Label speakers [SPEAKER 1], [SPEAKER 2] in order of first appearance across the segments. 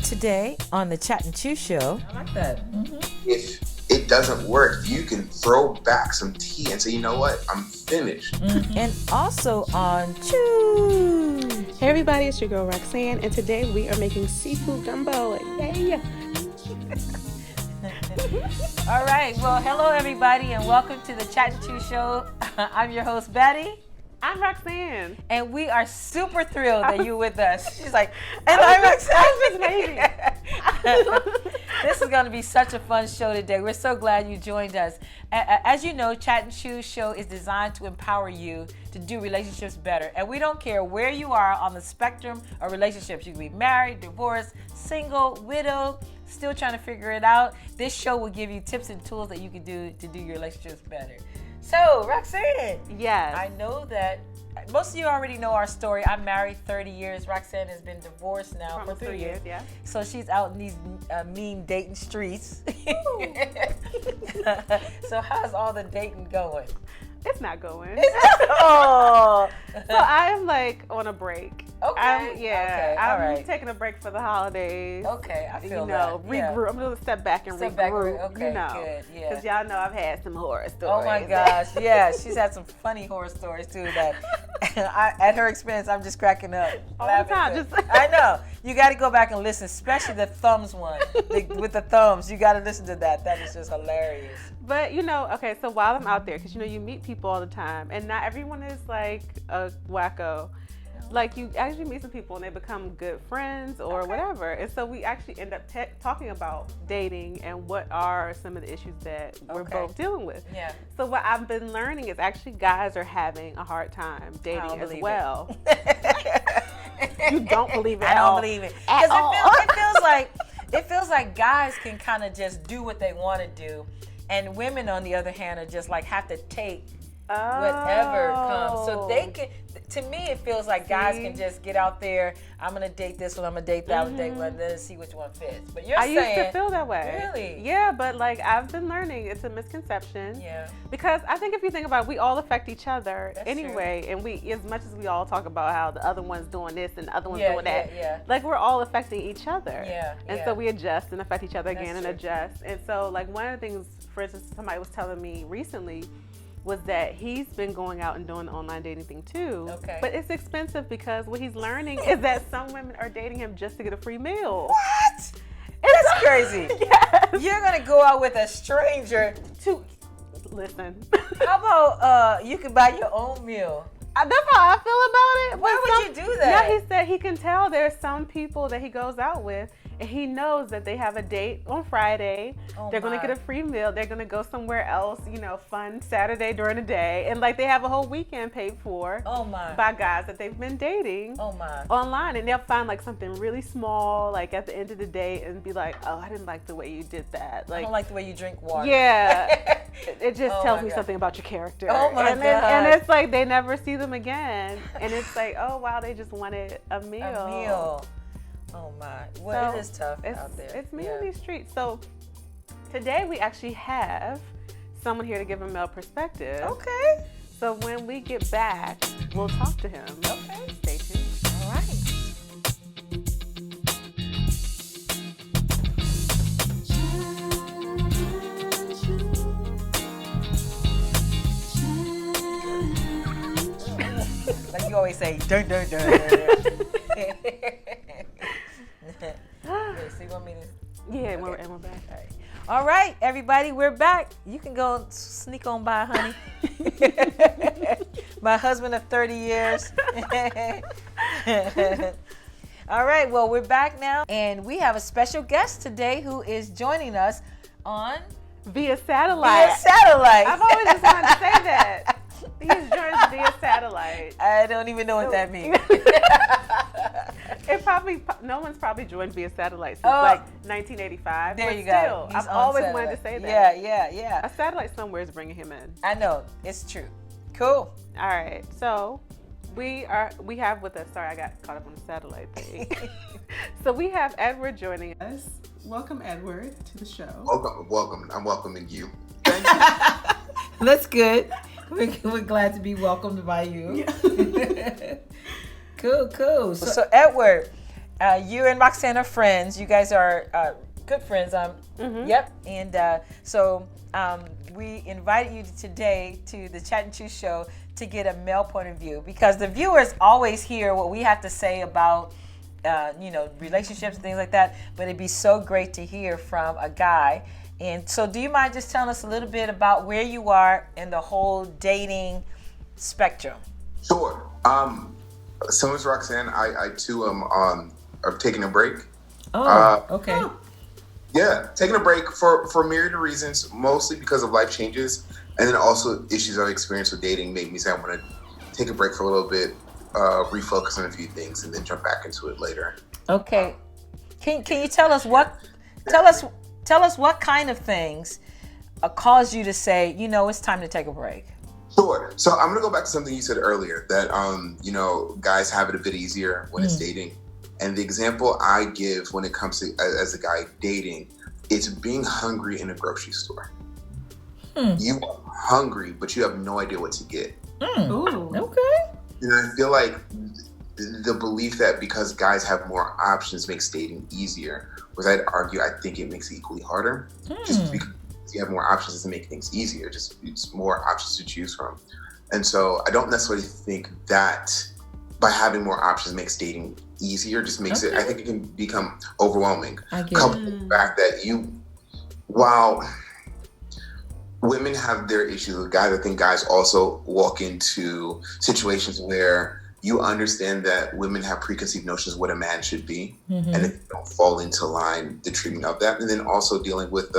[SPEAKER 1] Today on the Chat and Chew Show.
[SPEAKER 2] I like that.
[SPEAKER 3] Mm-hmm. If it doesn't work, you can throw back some tea and say, you know what, I'm finished.
[SPEAKER 1] Mm-hmm. And also on Chew.
[SPEAKER 4] Hey everybody, it's your girl Roxanne, and today we are making seafood gumbo. Yay!
[SPEAKER 2] All right, well, hello everybody, and welcome to the Chat and Chew Show. I'm your host, Betty.
[SPEAKER 4] I'm Roxanne.
[SPEAKER 2] And we are super thrilled that you're with us. She's like, and I'm Roxanne. This is going to be such a fun show today. We're so glad you joined us. As you know, Chat and Chew Show is designed to empower you to do relationships better. And we don't care where you are on the spectrum of relationships. You can be married, divorced, single, widow, still trying to figure it out. This show will give you tips and tools that you can do to do your relationships better. So, Roxanne.
[SPEAKER 4] Yes.
[SPEAKER 2] I know that most of you already know our story. I'm married 30 years. Roxanne has been divorced now for 3 years.
[SPEAKER 4] Yeah.
[SPEAKER 2] So she's out in these mean dating streets. So how's all the dating going?
[SPEAKER 4] It's not going.
[SPEAKER 2] Oh.
[SPEAKER 4] So I am like on a break.
[SPEAKER 2] Okay.
[SPEAKER 4] I'm taking a break for the holidays.
[SPEAKER 2] Okay, I feel
[SPEAKER 4] regroup.
[SPEAKER 2] Yeah.
[SPEAKER 4] I'm gonna step back and regroup.
[SPEAKER 2] Okay, good. Yeah.
[SPEAKER 4] Because y'all know I've had some horror stories.
[SPEAKER 2] Oh my gosh, yeah. She's had some funny horror stories too. That at her experience, I'm just cracking up.
[SPEAKER 4] All the time.
[SPEAKER 2] I know. You got to go back and listen, especially the thumbs one with the thumbs. You got to listen to that. That is just hilarious.
[SPEAKER 4] But okay, so while I'm out there, because you meet people all the time, and not everyone is like a wacko. Like you actually meet some people and they become good friends or whatever. And so we actually end up talking about dating and what are some of the issues that we're both dealing with.
[SPEAKER 2] Yeah.
[SPEAKER 4] So what I've been learning is actually guys are having a hard time dating as well. You don't believe it?
[SPEAKER 2] I don't believe it. Because it feels like guys can kind of just do what they want to do, and women on the other hand are just like have to take whatever comes. So they can. To me, it feels like guys can just get out there. I'm gonna date this one. I'm gonna date that one. Date one. Then see which one fits. But I
[SPEAKER 4] used to feel that way.
[SPEAKER 2] Really?
[SPEAKER 4] Yeah, but like I've been learning, it's a misconception.
[SPEAKER 2] Yeah.
[SPEAKER 4] Because I think if you think about it, we all affect each other.
[SPEAKER 2] That's
[SPEAKER 4] anyway,
[SPEAKER 2] true.
[SPEAKER 4] And we, as much as we all talk about how the other one's doing this and the other one's doing that,
[SPEAKER 2] yeah.
[SPEAKER 4] like we're all affecting each other.
[SPEAKER 2] Yeah.
[SPEAKER 4] And so we adjust and affect each other again.
[SPEAKER 2] That's
[SPEAKER 4] and
[SPEAKER 2] true.
[SPEAKER 4] adjust. And so like one of the things, for instance, somebody was telling me recently was that he's been going out and doing the online dating thing too.
[SPEAKER 2] Okay.
[SPEAKER 4] But it's expensive because what he's learning is that some women are dating him just to get a free meal.
[SPEAKER 2] What? That's crazy.
[SPEAKER 4] Yes.
[SPEAKER 2] You're gonna go out with a stranger
[SPEAKER 4] to listen.
[SPEAKER 2] How about you can buy your own meal?
[SPEAKER 4] That's how I feel about it.
[SPEAKER 2] Why would you do that?
[SPEAKER 4] Yeah, he said he can tell there's some people that he goes out with and he knows that they have a date on Friday. They're going to get a free meal. They're going to go somewhere else, fun Saturday during the day. And like they have a whole weekend paid for by guys that they've been dating online. And they'll find like something really small, like at the end of the day and be like, oh, I didn't like the way you did that. Like,
[SPEAKER 2] I don't like the way you drink water.
[SPEAKER 4] Yeah. It just tells me something about your character.
[SPEAKER 2] Oh my God.
[SPEAKER 4] And it's like they never see them again. And it's like, oh, wow, they just wanted a meal.
[SPEAKER 2] A meal. Oh my. Well, it is tough out there.
[SPEAKER 4] It's me in these streets. So today we actually have someone here to give a male perspective.
[SPEAKER 2] Okay.
[SPEAKER 4] So when we get back, we'll talk to him.
[SPEAKER 2] Okay.
[SPEAKER 4] Stay tuned.
[SPEAKER 2] All right. Like you always say, dun dun dun. So you want me to?
[SPEAKER 4] Yeah,
[SPEAKER 2] Okay.
[SPEAKER 4] we're back.
[SPEAKER 2] All right, everybody, we're back. You can go sneak on by, honey. My husband of 30 years. All right, well, we're back now, and we have a special guest today who is joining us on
[SPEAKER 4] Via satellite. I've always just wanted to say that. He's joined via satellite.
[SPEAKER 2] I don't even know what that means.
[SPEAKER 4] No one's probably joined via satellite since like 1985.
[SPEAKER 2] There
[SPEAKER 4] but
[SPEAKER 2] you
[SPEAKER 4] still,
[SPEAKER 2] go.
[SPEAKER 4] I've always wanted to say that.
[SPEAKER 2] Yeah.
[SPEAKER 4] A satellite somewhere is bringing him in.
[SPEAKER 2] I know. It's true. Cool.
[SPEAKER 4] All right. So we have with us, sorry, I got caught up on the satellite thing. So we have Edward joining us. Welcome, Edward, to the show.
[SPEAKER 3] Welcome. I'm welcoming you.
[SPEAKER 2] Thank you. That's good. We're glad to be welcomed by you. Yeah. Cool. So Edward, you and Roxanne are friends. You guys are good friends. Yep. And so we invited you today to the Chat and Chew show to get a male point of view, because the viewers always hear what we have to say about relationships and things like that, but it'd be so great to hear from a guy. And so do you mind just telling us a little bit about where you are in the whole dating spectrum?
[SPEAKER 3] Sure. So is Roxanne. I too am taking a break.
[SPEAKER 2] Okay.
[SPEAKER 3] Yeah, taking a break for myriad of reasons, mostly because of life changes, and then also issues I've experienced with dating made me say I want to take a break for a little bit, refocus on a few things, and then jump back into it later.
[SPEAKER 2] Okay. Can you tell us what kind of things caused you to say, it's time to take a break?
[SPEAKER 3] Sure. So I'm going to go back to something you said earlier, that, guys have it a bit easier when it's dating. And the example I give when it comes to, as a guy dating, it's being hungry in a grocery store. You are hungry, but you have no idea what to get.
[SPEAKER 2] Ooh. Okay.
[SPEAKER 3] And I feel like the belief that because guys have more options makes dating easier, whereas I'd argue I think it makes it equally harder. Just because you have more options doesn't make things easier. Just it's more options to choose from. And so I don't necessarily think that by having more options makes dating easier. Just makes it, I think it can become overwhelming. Coupled with the fact that while women have their issues with guys, I think guys also walk into situations where you understand that women have preconceived notions of what a man should be, and if you don't fall into line, the treatment of that. And then also dealing with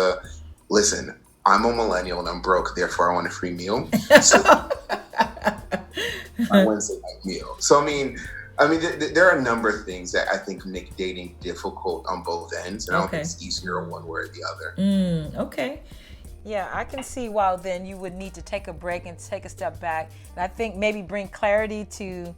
[SPEAKER 3] listen, I'm a millennial and I'm broke, therefore I want a free meal. So I Wednesday night meal. So I mean, there are a number of things that I think make dating difficult on both ends, and I don't think it's easier on one way or the other.
[SPEAKER 2] Okay. Yeah, I can see why then you would need to take a break and take a step back. And I think maybe bring clarity to,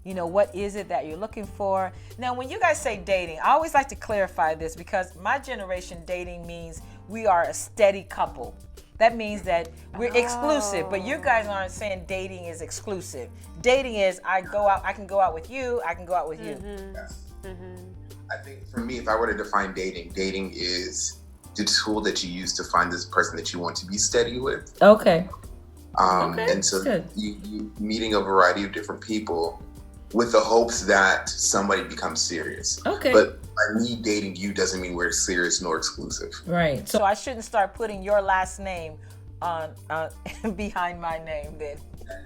[SPEAKER 2] what is it that you're looking for. Now, when you guys say dating, I always like to clarify this, because my generation, dating means we are a steady couple. That means that we're exclusive, but you guys aren't saying dating is exclusive. Dating is I can go out with you, I can go out with you.
[SPEAKER 3] Yes. I think for me, if I were to define dating is the tool that you use to find this person that you want to be steady with.
[SPEAKER 2] Okay.
[SPEAKER 3] And so you meeting a variety of different people with the hopes that somebody becomes serious.
[SPEAKER 2] Okay.
[SPEAKER 3] But by me dating you doesn't mean we're serious nor exclusive.
[SPEAKER 2] Right. So I shouldn't start putting your last name on behind my name then.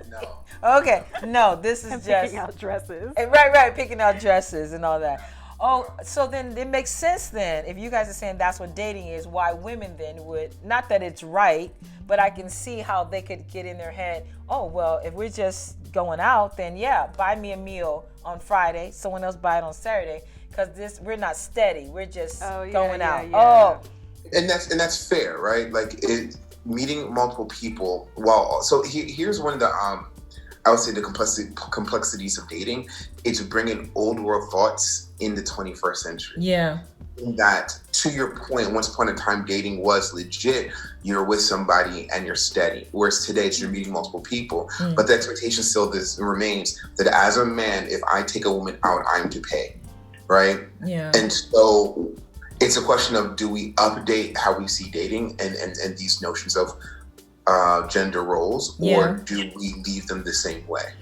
[SPEAKER 3] No.
[SPEAKER 2] Okay. No, this is just
[SPEAKER 4] picking out dresses.
[SPEAKER 2] Right, picking out dresses and all that. Oh, so then it makes sense then, if you guys are saying that's what dating is, why women then would, not that it's right, but I can see how they could get in their head, oh, well, if we're just going out, then yeah, buy me a meal on Friday, someone else buy it on Saturday, because we're not steady, we're just going out.
[SPEAKER 4] Yeah.
[SPEAKER 2] Oh.
[SPEAKER 3] And that's fair, right? Like meeting multiple people. So here's one of the, I would say the complexities of dating. It's bringing old world thoughts in the 21st century.
[SPEAKER 2] Yeah.
[SPEAKER 3] That, to your point, once upon a time, dating was legit. You're with somebody and you're steady. Whereas today, it's you're meeting multiple people. But the expectation still remains that as a man, if I take a woman out, I'm to pay, right?
[SPEAKER 2] Yeah.
[SPEAKER 3] And so it's a question of, do we update how we see dating and these notions of gender roles, or do we leave them the same way?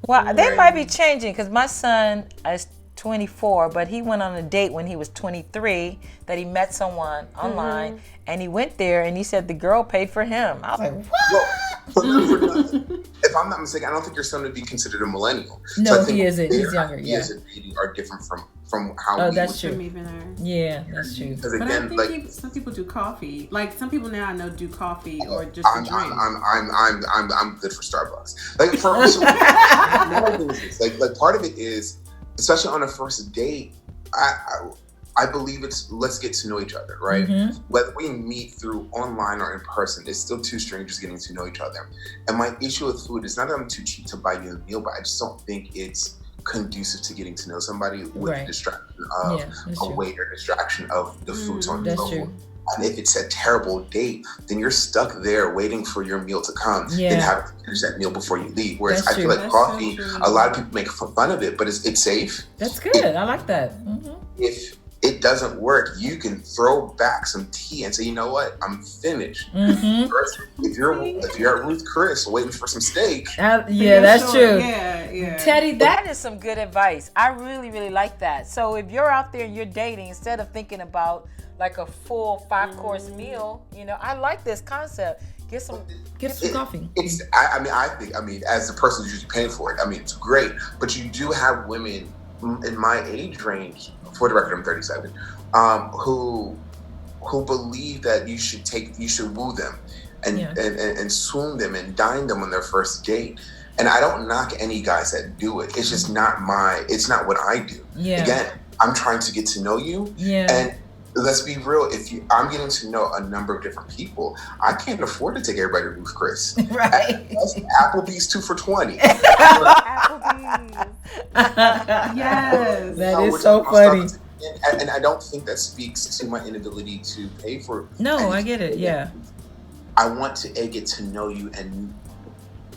[SPEAKER 2] Well, they might be changing, because my son is 24, but he went on a date when he was 23 that he met someone online, and he went there and he said the girl paid for him. I was like, what?
[SPEAKER 3] Well, if I'm not mistaken, I don't think your son would be considered a millennial.
[SPEAKER 2] No,
[SPEAKER 3] so I think
[SPEAKER 2] he isn't. He's younger. Yeah.
[SPEAKER 3] Ideas of dating are different from how we
[SPEAKER 2] that's
[SPEAKER 3] would.
[SPEAKER 2] true. Yeah, that's true.
[SPEAKER 3] Because
[SPEAKER 5] But
[SPEAKER 3] again,
[SPEAKER 5] I think some people do coffee. Like some people now I know do coffee or just a drink.
[SPEAKER 3] I'm good for Starbucks. Like like part of it is, especially on a first date, I believe it's let's get to know each other, right? Whether we meet through online or in person, it's still two strangers getting to know each other. And my issue with food is not that I'm too cheap to buy you a meal, but I just don't think it's conducive to getting to know somebody with the distraction of a waiter, distraction of the food. So
[SPEAKER 2] That's true.
[SPEAKER 3] And if it's a terrible date, then you're stuck there waiting for your meal to come.
[SPEAKER 2] Yeah.
[SPEAKER 3] Then have to finish that meal before you leave. Whereas
[SPEAKER 2] That's
[SPEAKER 3] I feel
[SPEAKER 2] true.
[SPEAKER 3] like
[SPEAKER 5] That's
[SPEAKER 3] coffee,
[SPEAKER 5] so true.
[SPEAKER 3] a lot of people make fun of it, but it's safe.
[SPEAKER 2] That's good. I like that.
[SPEAKER 3] If it doesn't work, you can throw back some tea and say, you know what, I'm finished. Versus if you're at Ruth Chris waiting for some steak.
[SPEAKER 2] Yeah, that's true.
[SPEAKER 5] Yeah.
[SPEAKER 2] Teddy, that is some good advice. I really, really like that. So if you're out there and you're dating, instead of thinking about like a full 5-course meal, I like this concept. Get some coffee.
[SPEAKER 3] I think, as the person who's usually paying for it, it's great. But you do have women in my age range, for the record, I'm 37, who believe that you should woo them and swoon them and dine them on their first date. And I don't knock any guys that do it. It's just it's not what I do.
[SPEAKER 2] Yeah.
[SPEAKER 3] Again, I'm trying to get to know you. Yeah. And let's be real. I'm getting to know a number of different people. I can't afford to take everybody to Ruth Chris.
[SPEAKER 2] Right.
[SPEAKER 3] Applebee's 2 for $20.
[SPEAKER 4] Applebee's.
[SPEAKER 5] Yes.
[SPEAKER 2] That is so funny.
[SPEAKER 3] And I don't think that speaks to my inability to pay for.
[SPEAKER 2] No, I get it. Yeah.
[SPEAKER 3] I want to get to know you, and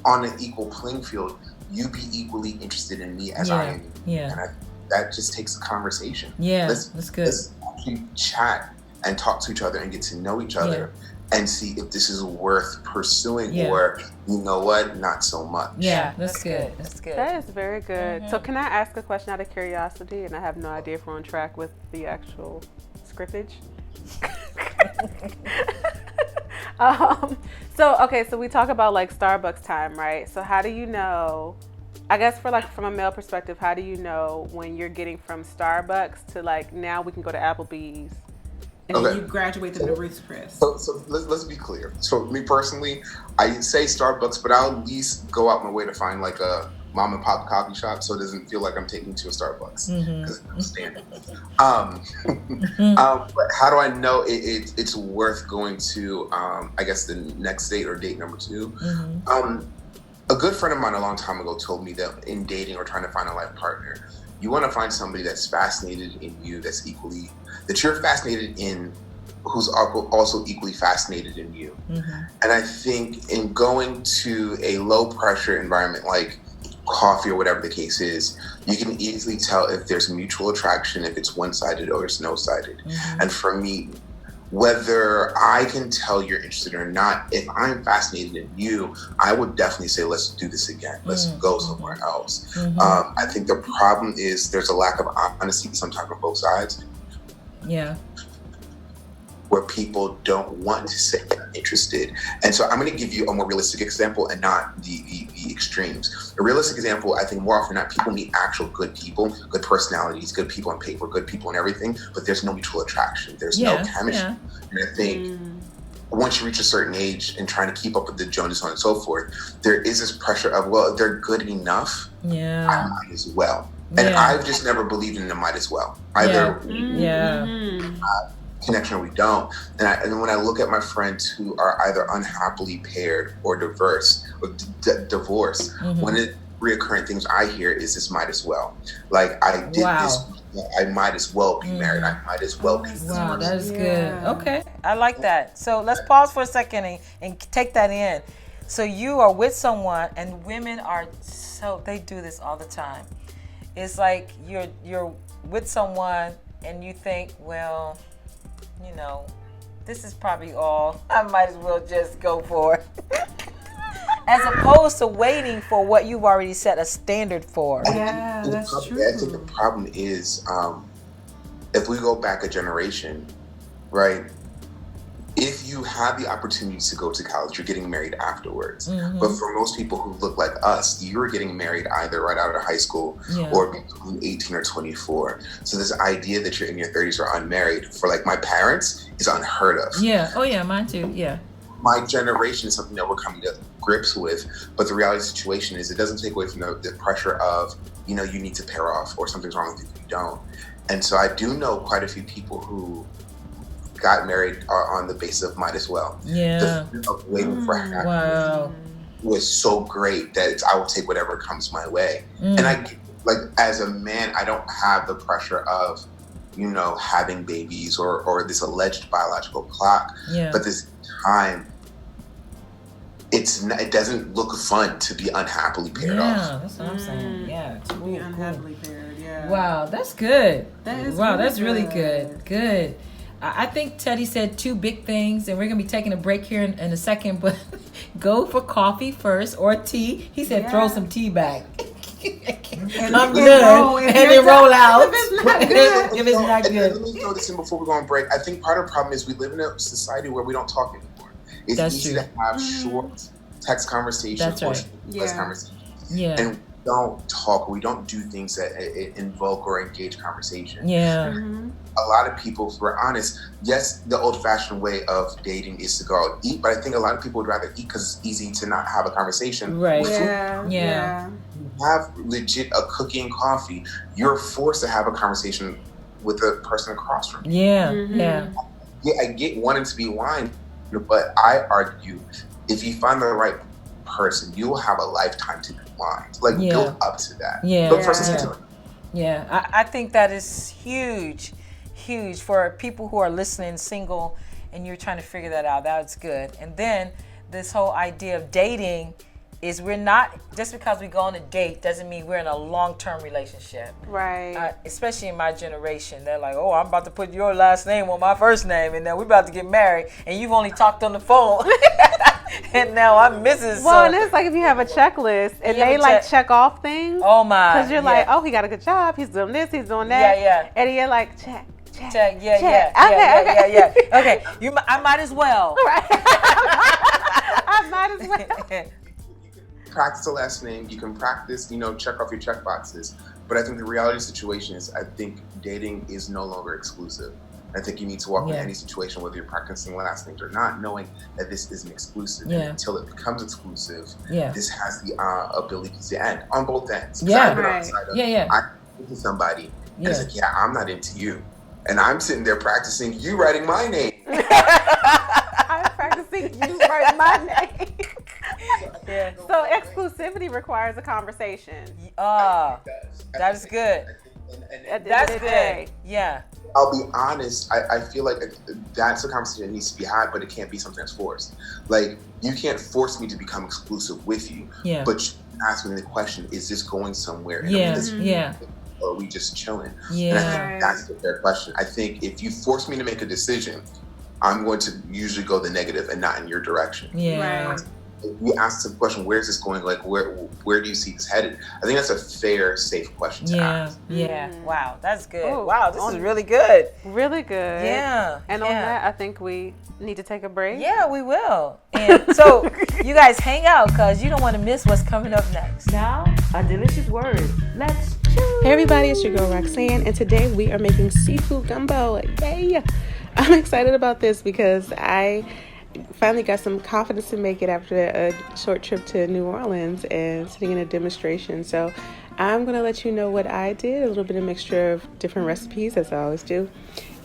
[SPEAKER 3] on an equal playing field, you be equally interested in me as I am.
[SPEAKER 2] Yeah.
[SPEAKER 3] And that just takes a conversation.
[SPEAKER 2] Yeah, that's good.
[SPEAKER 3] Let's actually chat and talk to each other and get to know each other and see if this is worth pursuing or, you know what, not so much.
[SPEAKER 2] Yeah, that's good. That's good.
[SPEAKER 4] That is very good. So can I ask a question out of curiosity? And I have no idea if we're on track with the actual scriptage. So we talk about like Starbucks time, right? So how do you know, I guess from a male perspective, how do you know when you're getting from Starbucks to like now we can go to Applebee's?
[SPEAKER 5] And then you graduate to the Ruth Chris.
[SPEAKER 3] So let's be clear. So me personally, I say Starbucks, but I'll at least go out my way to find like a mom and pop coffee shop, so it doesn't feel like I'm taking to a Starbucks because it's standard. But how do I know it's worth going to? I guess the next date or date number 2. A good friend of mine a long time ago told me that in dating or trying to find a life partner, you want to find somebody that's fascinated in you, that you're fascinated in, who's also equally fascinated in you. And I think in going to a low pressure environment like coffee or whatever the case is, you can easily tell if there's mutual attraction, if it's one-sided or it's no-sided. And for me, whether I can tell you're interested or not, if I'm fascinated in you, I would definitely say, let's do this again. Let's go somewhere else. I think the problem is there's a lack of honesty sometimes on both sides.
[SPEAKER 2] Yeah.
[SPEAKER 3] Where people don't want to say I'm interested. And so I'm going to give you a more realistic example and not the extremes. A realistic example, I think more often than not, people meet actual good people, good personalities, good people on paper, good people and everything, but there's no mutual attraction. There's no chemistry. And I think once you reach a certain age and trying to keep up with the Jonas, so on and so forth, there is this pressure of, well, they're good enough, I might as well. And I've just never believed in the might as well. Either connection or we don't. And when I look at my friends who are either unhappily paired or divorced, one of the reoccurring things I hear is this might as well. Like, I did this, I might as well be married. I might as well be this person.
[SPEAKER 2] Wow, that is good. Okay. I like that. So let's pause for a second and take that in. So you are with someone, and women they do this all the time. It's like you're with someone and you think, well, this is probably all. I might as well just go for it. As opposed to waiting for what you've already set a standard for.
[SPEAKER 5] Yeah, that's true.
[SPEAKER 3] I think the problem is, if we go back a generation, right? If you have the opportunity to go to college, you're getting married afterwards. But for most people who look like us, you're getting married either right out of high school or between 18 or 24. So this idea that you're in your 30s or unmarried, for like my parents, is unheard of.
[SPEAKER 2] Yeah. Oh yeah, mine too. Yeah.
[SPEAKER 3] My generation is something that we're coming to grips with, but the reality of the situation is it doesn't take away from the pressure of, you need to pair off or something's wrong with you if you don't. And so I do know quite a few people who got married on the basis of might as well. Yeah. The fear of waiting for happiness was so great that I will take whatever comes my way. And I, like, as a man, I don't have the pressure of having babies or this alleged biological clock.
[SPEAKER 2] Yeah.
[SPEAKER 3] But this time, it doesn't look fun to be unhappily paired off.
[SPEAKER 2] Yeah, that's what I'm saying. Yeah,
[SPEAKER 5] To be unhappily paired. Yeah.
[SPEAKER 2] Wow, that's good.
[SPEAKER 5] That is
[SPEAKER 2] that's really good. Good. I think Teddy said 2 big things, and we're going to be taking a break here in a second, but go for coffee first or tea. He said throw some tea back. I'm good. And then roll out. If it's not good.
[SPEAKER 3] Let me throw this in before we go on break. I think part of the problem is we live in a society where we don't talk anymore. It's easy to have short text conversations or voice conversations.
[SPEAKER 2] Yeah.
[SPEAKER 3] And we don't talk. We don't do things that invoke or engage conversation.
[SPEAKER 2] Yeah.
[SPEAKER 3] A lot of people, if we're honest, yes, the old-fashioned way of dating is to go out and eat, but I think a lot of people would rather eat because it's easy to not have a conversation.
[SPEAKER 2] Right.
[SPEAKER 5] Yeah.
[SPEAKER 3] You have legit a cookie and coffee. You're forced to have a conversation with the person across from you.
[SPEAKER 2] Yeah.
[SPEAKER 3] I get wanting to be wine, but I argue if you find the right person, you will have a lifetime to be wine. Build up to that. But first,
[SPEAKER 2] I think that is huge for people who are listening, single, and you're trying to figure that out. That's good. And then this whole idea of dating is we're not, just because we go on a date doesn't mean we're in a long-term relationship.
[SPEAKER 4] Right.
[SPEAKER 2] Especially in my generation. They're like, oh, I'm about to put your last name on my first name, and then we're about to get married, and you've only talked on the phone. And now I'm Mrs.
[SPEAKER 4] Well, and it's like if you have a checklist and they check off things.
[SPEAKER 2] Oh my.
[SPEAKER 4] Because you're like, oh, he got a good job. He's doing this. He's doing that.
[SPEAKER 2] Yeah.
[SPEAKER 4] And you're like, check.
[SPEAKER 2] Yeah. Okay. I might as well.
[SPEAKER 4] Right. I might as well.
[SPEAKER 3] Practice the last name. You can practice, check off your check boxes. But I think the reality situation is, I think dating is no longer exclusive. I think you need to walk in any situation, whether you're practicing last names or not, knowing that this isn't exclusive. And until it becomes exclusive, this has the ability to end on both ends. I into somebody, and it's like, I'm not into you. And I'm sitting there practicing you writing my name.
[SPEAKER 4] I'm practicing you writing my name. So exclusivity requires a conversation.
[SPEAKER 2] That is good. That's good. Yeah.
[SPEAKER 3] I'll be honest, I feel like that's a conversation that needs to be had, but it can't be something that's forced. Like, you can't force me to become exclusive with you, but you ask me the question, is this going somewhere? Or are we just chilling? And I think that's the fair question. I think if you force me to make a decision, I'm going to usually go the negative and not in your direction.
[SPEAKER 2] Right.
[SPEAKER 3] If you ask the question, where's this going? Like, where do you see this headed? I think that's a fair, safe question to ask.
[SPEAKER 2] Yeah. Wow, that's good.
[SPEAKER 4] Ooh,
[SPEAKER 2] wow, this is really good.
[SPEAKER 4] Really good.
[SPEAKER 2] Yeah.
[SPEAKER 4] And on that, I think we need to take a break.
[SPEAKER 2] Yeah, we will. And so you guys hang out because you don't want to miss what's coming up next.
[SPEAKER 1] Now, a delicious word. Let's chew.
[SPEAKER 4] Hey everybody, it's your girl Roxanne, and today we are making seafood gumbo. Yay! I'm excited about this because I finally got some confidence to make it after a short trip to New Orleans and sitting in a demonstration. So I'm going to let you know what I did, a little bit of mixture of different recipes, as I always do.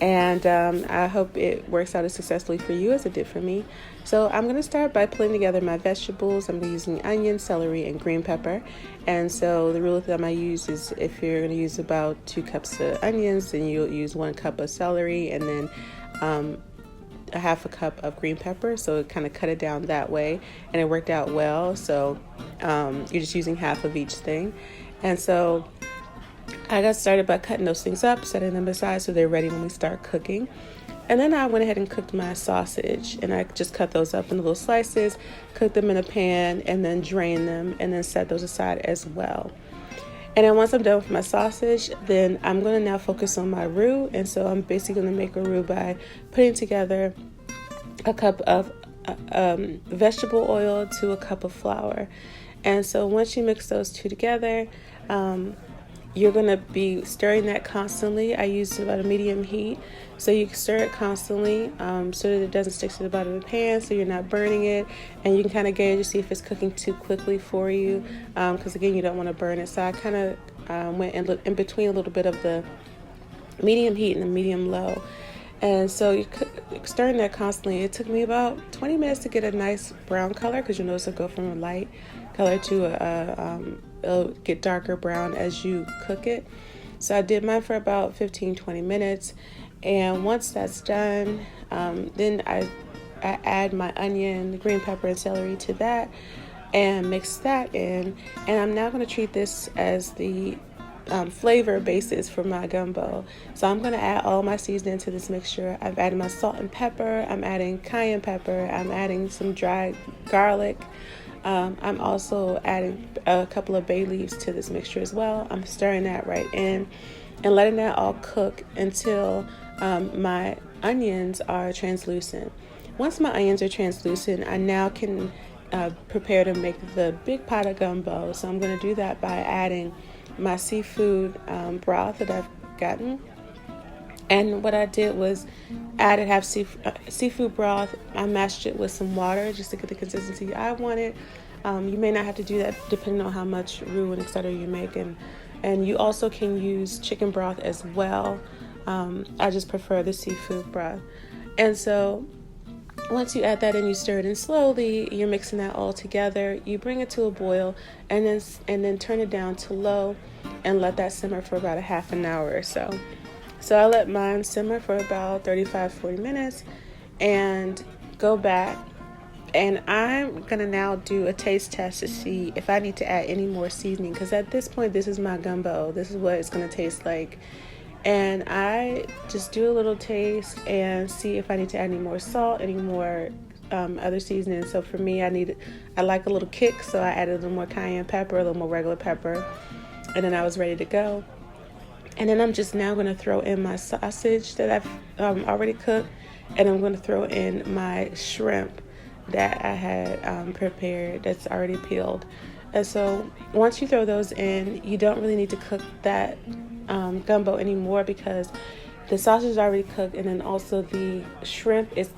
[SPEAKER 4] And I hope it works out as successfully for you as it did for me. So I'm going to start by putting together my vegetables. I'm using onion, celery, and green pepper. And so the rule of thumb I use is if you're going to use about 2 cups of onions, then you'll use 1 cup of celery and then a half a cup of green pepper. So it kind of cut it down that way, and it worked out well. So you're just using half of each thing. And so I got started by cutting those things up, setting them aside so they're ready when we start cooking. And then I went ahead and cooked my sausage, and I just cut those up in little slices, cooked them in a pan, and then drained them, and then set those aside as well. And then once I'm done with my sausage, then I'm going to now focus on my roux. And so I'm basically going to make a roux by putting together a cup of vegetable oil to a cup of flour. And so once you mix those two together, you're going to be stirring that constantly. I use about a medium heat. So you stir it constantly so that it doesn't stick to the bottom of the pan, so you're not burning it. And you can kind of gauge to see if it's cooking too quickly for you, because again, you don't want to burn it. So I kind of went in between a little bit of the medium heat and the medium low. And so you're stirring that constantly. It took me about 20 minutes to get a nice brown color, because you'll notice it'll go from a light color to it'll get darker brown as you cook it. So I did mine for about 15-20 minutes. And once that's done, then I add my onion, green pepper, and celery to that and mix that in. And I'm now going to treat this as the flavor basis for my gumbo. So I'm going to add all my seasoning to this mixture. I've added my salt and pepper. I'm adding cayenne pepper. I'm adding some dried garlic. I'm also adding a couple of bay leaves to this mixture as well. I'm stirring that right in and letting that all cook until my onions are translucent. Once my onions are translucent, I now can prepare to make the big pot of gumbo. So I'm going to do that by adding my seafood broth that I've gotten. And what I did was added half seafood broth. I mashed it with some water just to get the consistency I wanted. You may not have to do that depending on how much roux and etc. you make. And you also can use chicken broth as well. I just prefer the seafood broth. And so once you add that in, you stir it in slowly. You're mixing that all together. You bring it to a boil and then turn it down to low and let that simmer for about a half an hour or so. So I let mine simmer for about 35-40 minutes and go back. And I'm going to now do a taste test to see if I need to add any more seasoning, because at this point, this is my gumbo. This is what it's going to taste like. And I just do a little taste and see if I need to add any more salt, any more other seasoning. So for me, I like a little kick, so I added a little more cayenne pepper, a little more regular pepper, and then I was ready to go. And then I'm just now going to throw in my sausage that I've already cooked, and I'm going to throw in my shrimp that I had prepared that's already peeled. And so once you throw those in, you don't really need to cook that gumbo anymore, because the sausage is already cooked, and then also the shrimp is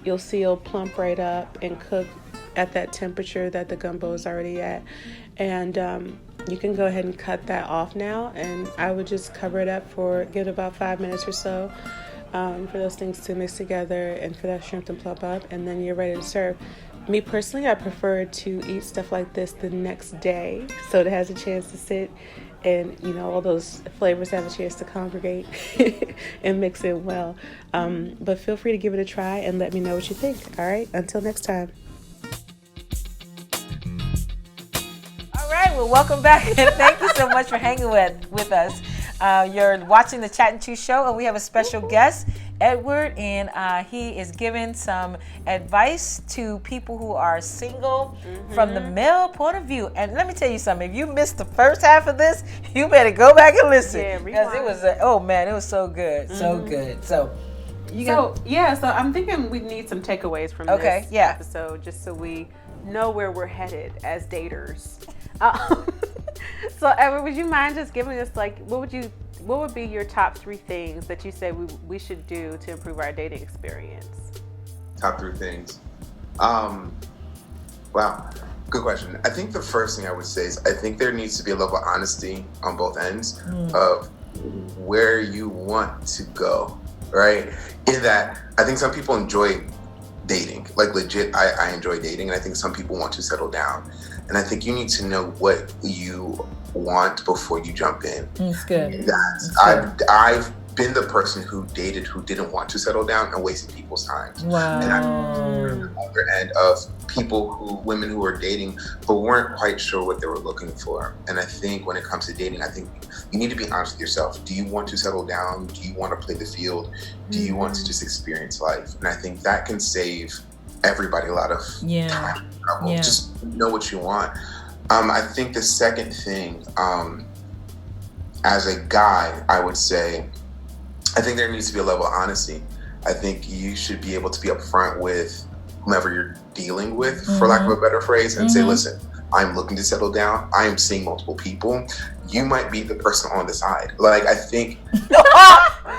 [SPEAKER 4] you'll see it'll plump right up and cook at that temperature that the gumbo is already at. And you can go ahead and cut that off now, and I would just cover it up give it about 5 minutes or so for those things to mix together and for that shrimp to plump up, and then you're ready to serve. Me personally, I prefer to eat stuff like this the next day, so it has a chance to sit and, all those flavors have a chance to congregate and mix in well. But feel free to give it a try and let me know what you think. All right, until next time.
[SPEAKER 2] All right, well, welcome back, and thank you so much for hanging with us. You're watching the Chat and Chew show, and we have a special guest, Edward, and he is giving some advice to people who are single from the male point of view. And let me tell you something, if you missed the first half of this, you better go back and listen, because it was it was so good, so good. So
[SPEAKER 4] I'm thinking we need some takeaways from this episode, just so we know where we're headed as daters. So Edward, would you mind just giving us what would be your top 3 things that you say we should do to improve our dating experience?
[SPEAKER 3] Top 3 things. Wow, good question. I think the first thing I would say is I think there needs to be a level of honesty on both ends of where you want to go, right? In that, I think some people enjoy dating, like legit, I enjoy dating, and I think some people want to settle down. And I think you need to know what you want before you jump in.
[SPEAKER 2] That's good.
[SPEAKER 3] I've been the person who dated who didn't want to settle down and wasted people's time.
[SPEAKER 2] Wow.
[SPEAKER 3] And I'm on the other end of women who were dating but weren't quite sure what they were looking for. And I think when it comes to dating, I think you need to be honest with yourself. Do you want to settle down? Do you want to play the field? Do you want to just experience life? And I think that can save everybody a lot of time. Just know what you want. I think the second thing, as a guy, I would say, I think there needs to be a level of honesty. I think you should be able to be upfront with whomever you're dealing with, for lack of a better phrase, and say, listen, I'm looking to settle down. I am seeing multiple people. You might be the person on the side. Like, I think...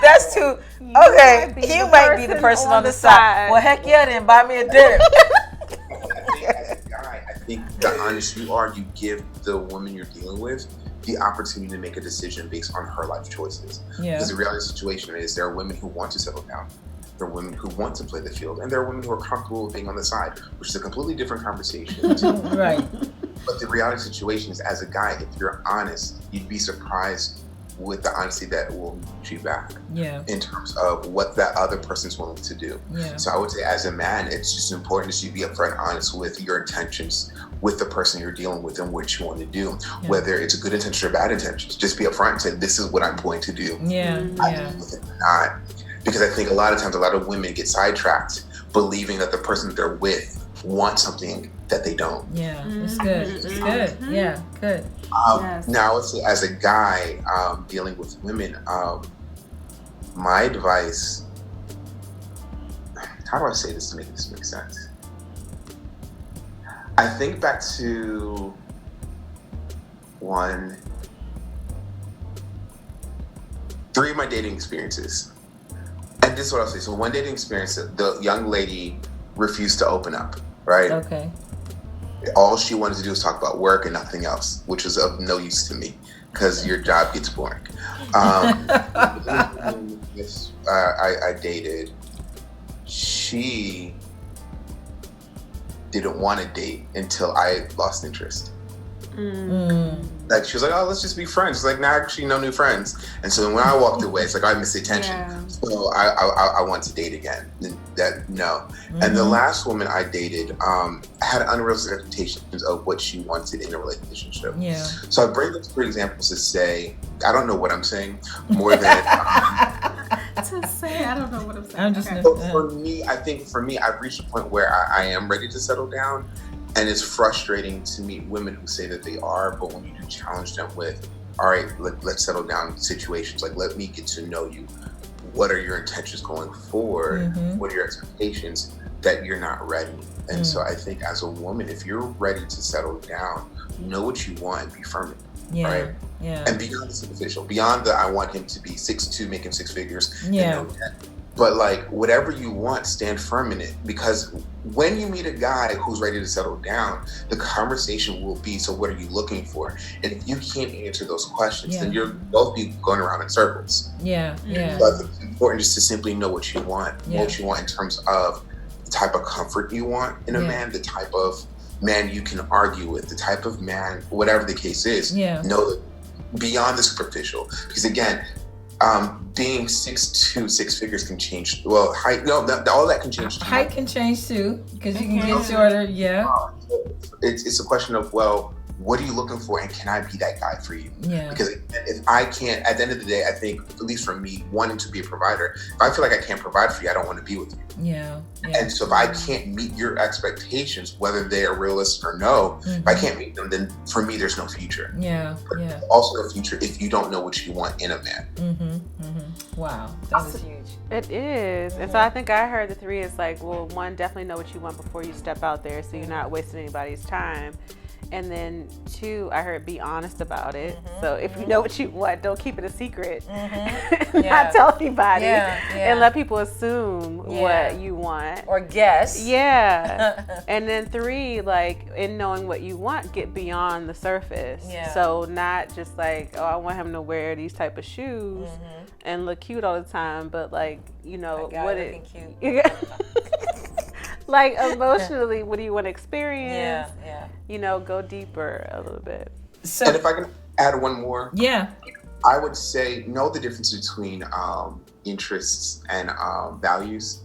[SPEAKER 2] That's too... Okay, you might be the person on the side. Well, heck yeah, then buy me a dinner.
[SPEAKER 3] As a guy, I think the honest you are, you give the woman you're dealing with the opportunity to make a decision based on her life choices. Because the reality situation is there are women who want to settle down. There are women who want to play the field. And there are women who are comfortable with being on the side, which is a completely different conversation.
[SPEAKER 2] Right.
[SPEAKER 3] But the reality situation is, as a guy, if you're honest, you'd be surprised with the honesty that will meet you back.
[SPEAKER 2] Yeah.
[SPEAKER 3] In terms of what that other person's willing to do.
[SPEAKER 2] Yeah.
[SPEAKER 3] So I would say, as a man, it's just important that you be upfront and honest with your intentions with the person you're dealing with and what you want to do.
[SPEAKER 2] Yeah.
[SPEAKER 3] Whether it's a good intention or bad intentions, just be upfront and say, this is what I'm going to do.
[SPEAKER 2] Yeah. Yeah.
[SPEAKER 3] Not. Because I think a lot of times, a lot of women get sidetracked believing that the person that they're with wants something that they don't.
[SPEAKER 2] Yeah, it's good. It's good. Yeah, good.
[SPEAKER 3] Now, I would say, as a guy dealing with women, my advice, how do I say this to make this make sense? I think back to three of my dating experiences. And this is what I'll say. So one dating experience, the young lady refused to open up, right?
[SPEAKER 2] Okay.
[SPEAKER 3] All she wanted to do was talk about work and nothing else, which was of no use to me because your job gets boring. I dated, she didn't want to date until I lost interest. Like, she was like, oh, let's just be friends. It's like, nah, actually, no new friends. And so when I walked away, it's like, I missed attention.
[SPEAKER 5] Yeah.
[SPEAKER 3] So I want to date again. No. And the last woman I dated had unrealistic expectations of what she wanted in a relationship.
[SPEAKER 2] Yeah.
[SPEAKER 3] So I bring those three examples to say, I don't know what I'm saying, more than...
[SPEAKER 5] To say, I don't know what I'm saying.
[SPEAKER 2] I'm just...
[SPEAKER 3] So for me, I've reached a point where I am ready to settle down. And it's frustrating to meet women who say that they are, but when you do challenge them with, all right, let's settle down situations. Like, let me get to know you. What are your intentions going forward? What are your expectations? That you're not ready. And so I think, as a woman, if you're ready to settle down, know what you want and be firm in it.
[SPEAKER 2] Yeah.
[SPEAKER 3] Right?
[SPEAKER 2] Yeah.
[SPEAKER 3] And beyond the superficial, beyond the I want him to be 6'2", making six figures.
[SPEAKER 2] Yeah.
[SPEAKER 3] And no debt. But like, whatever you want, stand firm in it. Because when you meet a guy who's ready to settle down, the conversation will be, so what are you looking for? And if you can't answer those questions, then you'll both be going around in circles.
[SPEAKER 2] Yeah. Yeah.
[SPEAKER 3] So I think it's important just to simply know what you want. What you want in terms of the type of comfort you want in a man, the type of man you can argue with, the type of man, whatever the case is, know that beyond the superficial. Because again, being 6'2", six figures can change. Well, height, no, all that can change too.
[SPEAKER 2] Height can change too, because you can get shorter. Yeah.
[SPEAKER 3] It's a question of, well, what are you looking for, and can I be that guy for you?
[SPEAKER 2] Yeah.
[SPEAKER 3] Because if I can't, at the end of the day, I think, at least for me, wanting to be a provider, if I feel like I can't provide for you, I don't want to be with you.
[SPEAKER 2] Yeah.
[SPEAKER 3] And so if I can't meet your expectations, whether they are realistic or no, if I can't meet them, then for me, there's no future.
[SPEAKER 2] Yeah. Yeah.
[SPEAKER 3] Also no future if you don't know what you want in a man.
[SPEAKER 2] Wow. That is huge.
[SPEAKER 4] It is. And so I think I heard the three is like, well, one, definitely know what you want before you step out there so you're not wasting anybody's time. And then two, I heard be honest about it. So if you know what you want, don't keep it a secret. Not tell anybody. And let people assume what you want.
[SPEAKER 2] Or guess.
[SPEAKER 4] Yeah. And then three, like, in knowing what you want, get beyond the surface. So not just like, oh, I want him to wear these type of shoes and look cute all the time, but like, you know, what it cute. Like, emotionally, what do you want to experience? You know, go deeper a little bit.
[SPEAKER 2] So,
[SPEAKER 3] and if I can add one more.
[SPEAKER 2] Yeah.
[SPEAKER 3] I would say, know the difference between interests and values.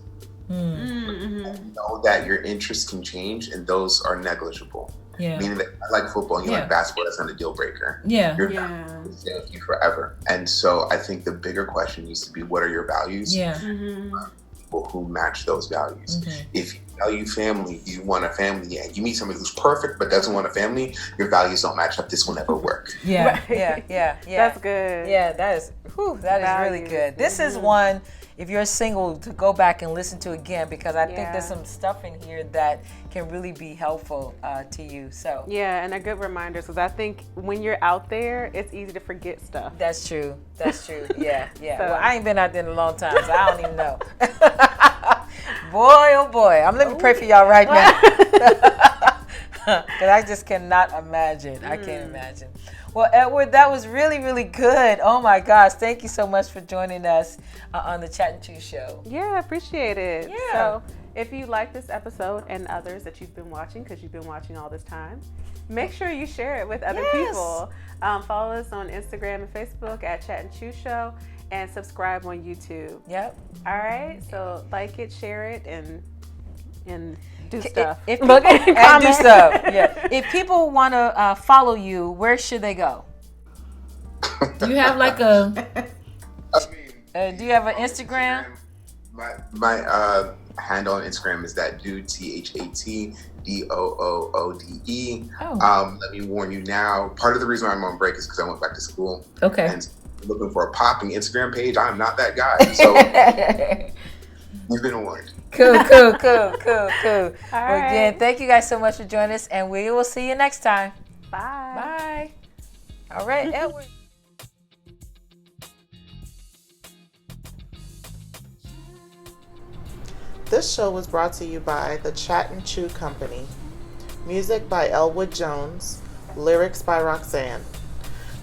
[SPEAKER 3] Know that your interests can change, and those are negligible. Meaning that I like football and you like basketball, that's not a deal breaker. You're not going to stay with you forever. And so I think the bigger question needs to be, what are your values? People who match those values. If you value family, you want a family, and you meet somebody who's perfect but doesn't want a family, your values don't match up. This will never work.
[SPEAKER 4] That's good.
[SPEAKER 2] Yeah, that is really good. This is one, if you're single, to go back and listen to again, because I think there's some stuff in here that can really be helpful to you. So
[SPEAKER 4] and a good reminder, because I think when you're out there, it's easy to forget stuff.
[SPEAKER 2] That's true. Yeah.
[SPEAKER 4] So,
[SPEAKER 2] well, I ain't been out there in a long time, so I don't even know. Boy, oh boy, let me pray for y'all right now, because I just cannot imagine. I can't imagine. Well, Edward, that was really, really good. Oh my gosh, thank you so much for joining us on the Chat and Chew show.
[SPEAKER 4] Yeah, I appreciate it.
[SPEAKER 2] Yeah.
[SPEAKER 4] So If you like this episode and others that you've been watching, because you've been watching all this time, make sure you share it with other people. Follow us on Instagram and Facebook at Chat and Chew Show, and subscribe on YouTube.
[SPEAKER 2] Yep.
[SPEAKER 4] All right. So like it, share it, and do stuff.
[SPEAKER 2] If people, and do stuff. Yeah. If people want to follow you, where should they go?
[SPEAKER 1] Do you have like a?
[SPEAKER 2] Do you have an Instagram?
[SPEAKER 3] My handle on Instagram is that dude ThatDoode.
[SPEAKER 2] Oh.
[SPEAKER 3] Let me warn you now. Part of the reason why I'm on break is because I went back to school.
[SPEAKER 1] Okay.
[SPEAKER 3] And looking for a popping Instagram page. I'm not that guy. So you've been warned.
[SPEAKER 2] Cool.
[SPEAKER 4] All
[SPEAKER 2] Well, again,
[SPEAKER 4] right.
[SPEAKER 2] thank you guys so much for joining us, and we will see you next time.
[SPEAKER 4] Bye.
[SPEAKER 2] Bye. All right, Edward.
[SPEAKER 6] This show was brought to you by the Chat and Chew Company. Music by Elwood Jones. Lyrics by Roxanne.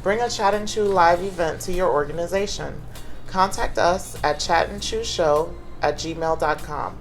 [SPEAKER 6] Bring a Chat and Chew live event to your organization. Contact us at chatandchewshow@gmail.com.